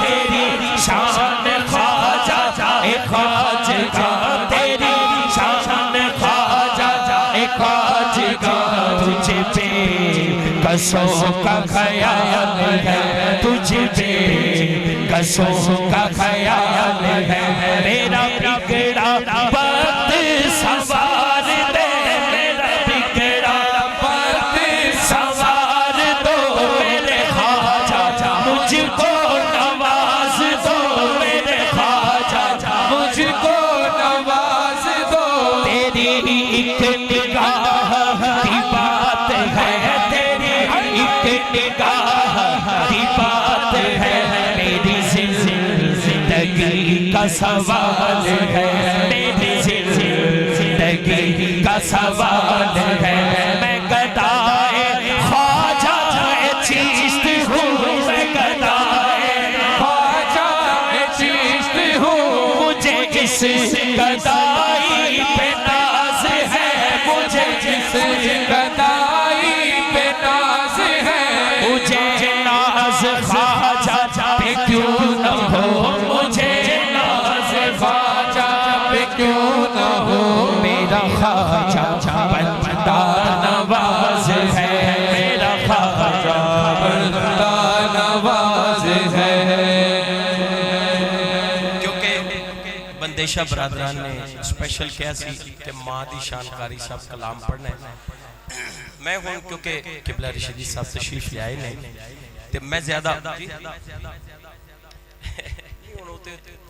तेरी शान ख्वाजा है ख्वाजा, तेरी शान ख्वाजा है ख्वाजा। तुझे पे कसों का ख्याल है, तुझे पे कसों का ख्याल है। मेरा बिगड़ा वक्त सवार दे, मेरा बिगड़ा वक्त सवार दो मेरे ख्वाजा, मुझको नवाज दो मेरे ख्वाजा, मुझको नवाज दो। तेरी एक निगाह की बात है, तेरी एक निगाह की बात है, मेरी जिंदगी का सवाल है, मेरी जिंदगी का सवाल है। मैं गदाए ख्वाजा चिश्त हूँ, मैं गदाए ख्वाजा चिश्त हूँ, मुझे इस गदाई पे नाज है, मुझे इस गदाई पे नाज है। मुझे नाज ख्वाजा पे क्यों न हो, मुझे नाज ख्वाजा पे क्यों न हो। मेरा ख्वाजा बंदा नवाज है, मेरा ख्वाजा बंदा नवाज है। क्योंकि बंदेशा बरादरान ने स्पेशल क्या सी कि माँ की शानकारी सब कलाम पढ़ना है। मैं हूँ क्योंकि किबला रशीदी साहब तशरीफ ले आए नहीं, तो मैं ज्यादा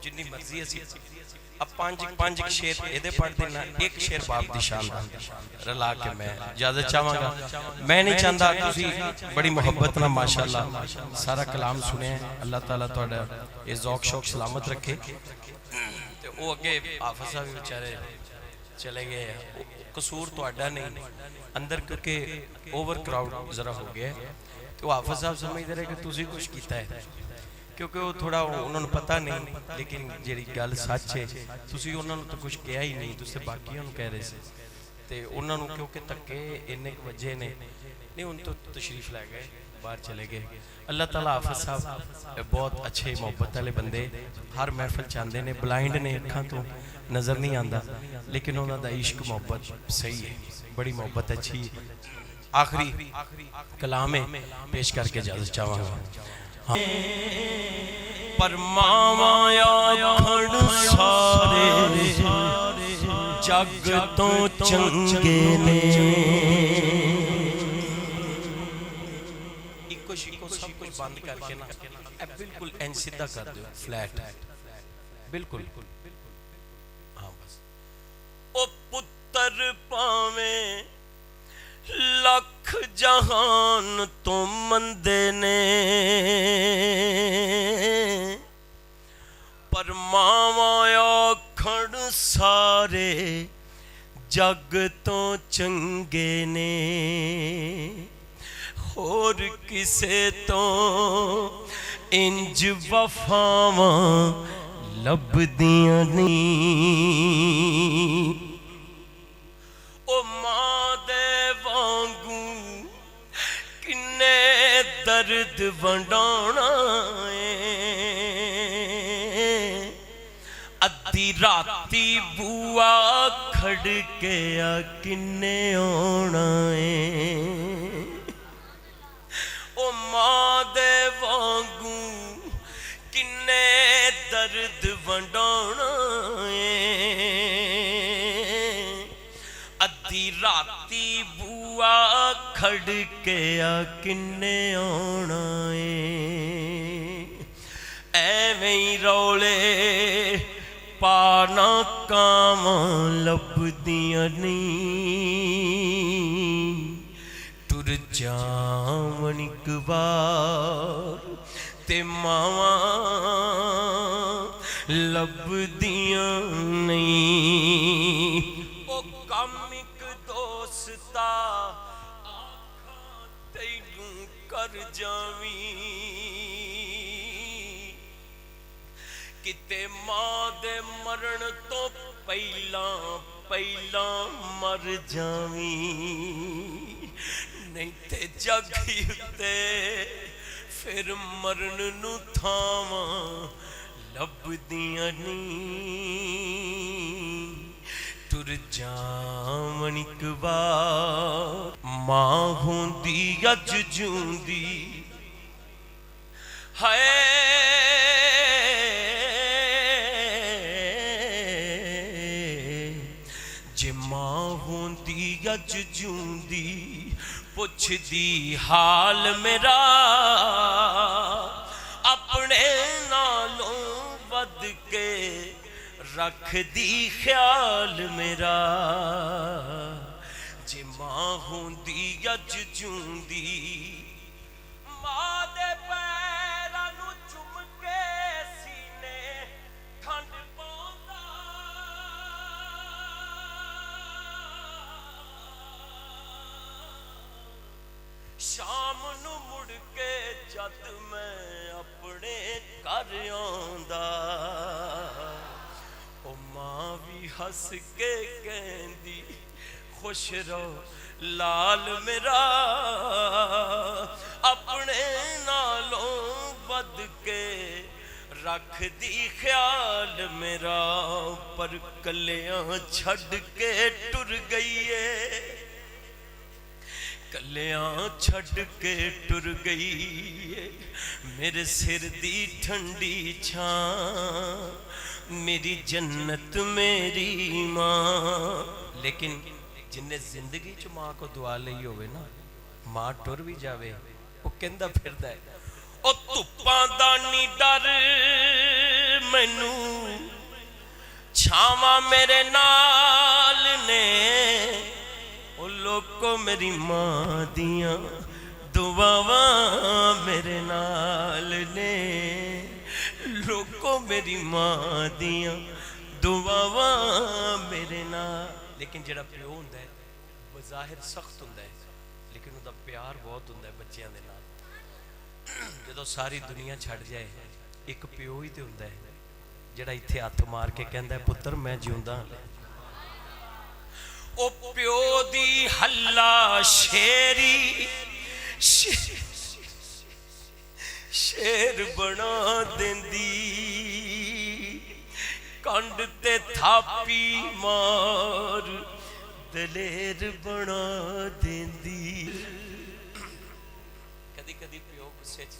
जिन्नी मर्जी असी अब पांच शेर एदे पढ़ देना, एक शेर बाप दी शान रला के मैं इजाजत चाहांगा। मैं नहीं चाहता तुसी बड़ी मोहब्बत ना माशाअल्लाह सारा कलाम सुने। अल्लाह ताला तुहाडा ये ज़ौक शौक सलामत रखे। ते वो अगे हाफिज़ साहब बेचारे चले गए, कसूर तुहाडा नहीं अंदर, क्योंकि ओवर क्राउड जरा हो गया। तो हाफिज़ साहब समझते रहे कि तुसी कुछ कीता है, क्योंकि वो थोड़ा उन्होंने पता नहीं, लेकिन जी गल सच है तुसी उन्होंने तो कुछ कहा ही नहीं, तुसी बाकी कह रहे थे। तो उन्होंने क्योंकि धक्के इन्ने वजे ने नहीं, उन तो तशरीफ लै गए, बाहर चले गए। अल्लाह ताला हाफिज़ साहब बहुत अच्छे मोहब्बत वाले बंदे, हर महफिल चाहते हैं, ब्लाइंड ने अखां तो नज़र नहीं आता, लेकिन उन्होंने इश्क मोहब्बत सही है, बड़ी मोहब्बत अच्छी। आखिरी कलाम पेश करके इजाजत चाहांगा। पर मावा आखण सारे जग तो चंगे ने, इको शिको सब कुछ बंद करके ना बिल्कुल एन सीधा कर दो, फ्लैट बिल्कुल। हाँ बस। ओ पुत्र पावे जहान तो मंदे ने पर मावा आखण सारे जग तो चंगे ने होर किसे तो इंज वफावां लभदियां नहीं। ओ मां दे वांगू किन्ने दर्द वंडाना अद्धी राती बुआ खड़के आ किन्ने आना ओ मां दे वांगू किन्ने दर्द वंडाना अद्धी राती बुआ खड़के आ किन्ने आना एवें ही रौले पाना कावां लभदियां नहीं। टुर जावन इक बार ते मावां लभदियां नहीं। ओ कमिक दोस्ता आखां तैनू कर जावी किते मां दे मरण तो पहला पहला मर जावी नहीं ते जग उत्ते फिर मरण नू थावां लभदियां नहीं। टुर जावन इक बार मां होंदी अज जूंदी हाय जे मां होंदी अज जूंदी पुछदी हाल मेरा अपने नालों वध के रखदी ख्याल मेरा। जे मां होंदी अज जूंदी मां दे पैरां नू चुम के सीने ठंड पाउंदा शाम नू मुड़ के जद मैं अपने घर आंदा ओ मां भी हस के कहंदी खुश रहो लाल मेरा अपने नालों बद के रख दी ख्याल मेरा। पर कलियां छड़ के टुर गई है कलियां छड़ के टुर गई है मेरे सिर दी ठंडी छां मेरी जन्नत मेरी मां। लेकिन जिन्ने जिंदगी च मां को दुआ लई होवे ना मां टुर भी जावे वो कहंदा फिरदा है ओ धुप्पां दा नी डर मैनू छावां मेरे नाल ने ओ लोको मेरी मां दियां दुआवां मेरे नाल ने लोको मेरी मां दियां दुआवां मेरे नाल। लेकिन जेड़ा प्यो हुंदा है बज़ाहिर सख्त हुंदा है लेकिन उहदा प्यार बहुत हुंदा है बच्चियां दे नाल। जदों सारी दुनिया छड़ जाए एक प्यो ही ते हुंदा है जेड़ा इत्थे हत्थ मार के कहंदा है पुत्तर मैं जिउंदा ओ प्यो दी हल्ला शेरी शेर बना देंदी कंड ते थापी मार दलेर बना देंदी। कदी कदी प्यो गुस्से च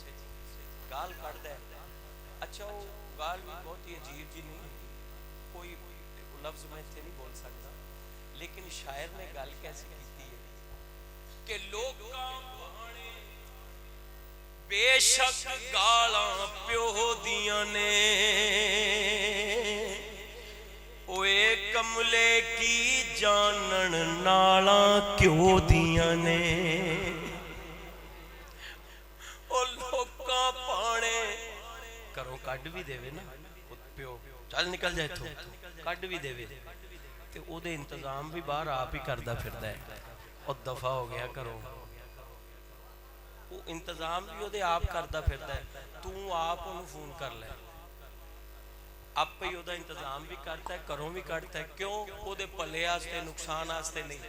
गाल कढ़दा है अच्छा वो गाल भी बहुत ही अजीब जी नहीं कोई लफ्ज मैं इत्थे नहीं बोल सकता लेकिन शायर ने गल कैसी की है कि लोकां बहाने बेशक गालां प्यो दियां ने ओए कमले की जानन नालां क्यों दियां ने ਕੱਢ ਵੀ ਦੇਵੇ ਨਾ ਪਿਓ, ਚੱਲ ਨਿਕਲ ਜਾ ਇੱਥੋਂ, ਕੱਢ ਵੀ ਦੇਵੇ ਤੇ ਉਹਦੇ ਇੰਤਜ਼ਾਮ ਵੀ ਬਾਹਰ ਆਪ ਹੀ ਕਰਦਾ ਫਿਰਦਾ ਹੈ, ਉਹ ਦਫਾ ਹੋ ਗਿਆ ਘਰੋਂ, ਉਹ ਇੰਤਜ਼ਾਮ ਵੀ ਉਹਦੇ ਆਪ ਕਰਦਾ ਫਿਰਦਾ ਹੈ, ਤੂੰ ਆਪ ਉਹਨੂੰ ਫੋਨ ਕਰ ਲੈ, ਆਪੇ ਹੀ ਉਹਦਾ ਇੰਤਜ਼ਾਮ ਵੀ ਕਰਦਾ ਹੈ, ਘਰੋਂ ਵੀ ਕੱਢਦਾ ਹੈ। ਕਿਉਂ? ਉਹਦੇ ਭਲੇ ਵਾਸਤੇ, ਨੁਕਸਾਨ ਵਾਸਤੇ ਨਹੀਂ।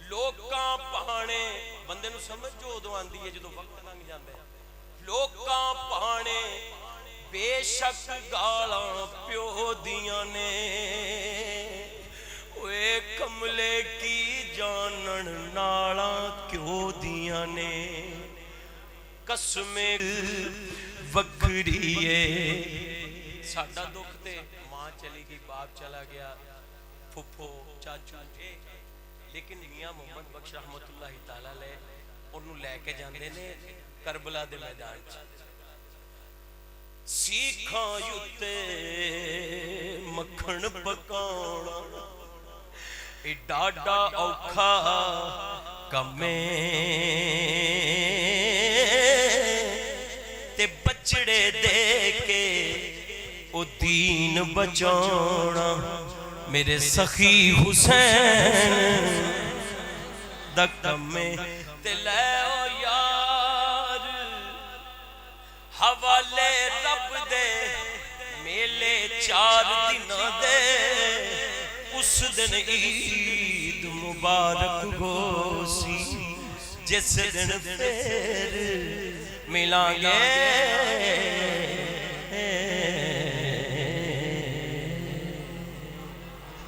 ਲੋਕਾਂ ਭਾਣੇ ਬੰਦੇ ਨੂੰ ਸਮਝ ਜੋ ਉਦੋਂ ਆਂਦੀ ਹੈ ਜਦੋਂ ਵਕਤ ਲੰਘ ਜਾਂਦਾ ਹੈ। ਲੋਕਾਂ ਭਾਣੇ बेशक गाला प्यो दियां ने, ओए कमले की जानन नाला क्यों दियां ने, कसमे वखरी है। साडा दुख ते मां चली गई, बाप चला गया, फुफो चाचू, लेकिन मियां मोहम्मद बख्श रहमतुल्लाह तआला अलैह उन्होंने लैके जाते ने करबला दे मैदान च। सीखा युते मक्खन पकाना डाडा औखा कमे, ते बचड़े दे के ओ दीन बचाना, मेरे सखी हुसैन दा कमे ते लै हवाले रब दे मेले 4 दिन दे, उस दिन ईद मुबारक हो सी, जिस दिन फिर मिलांगे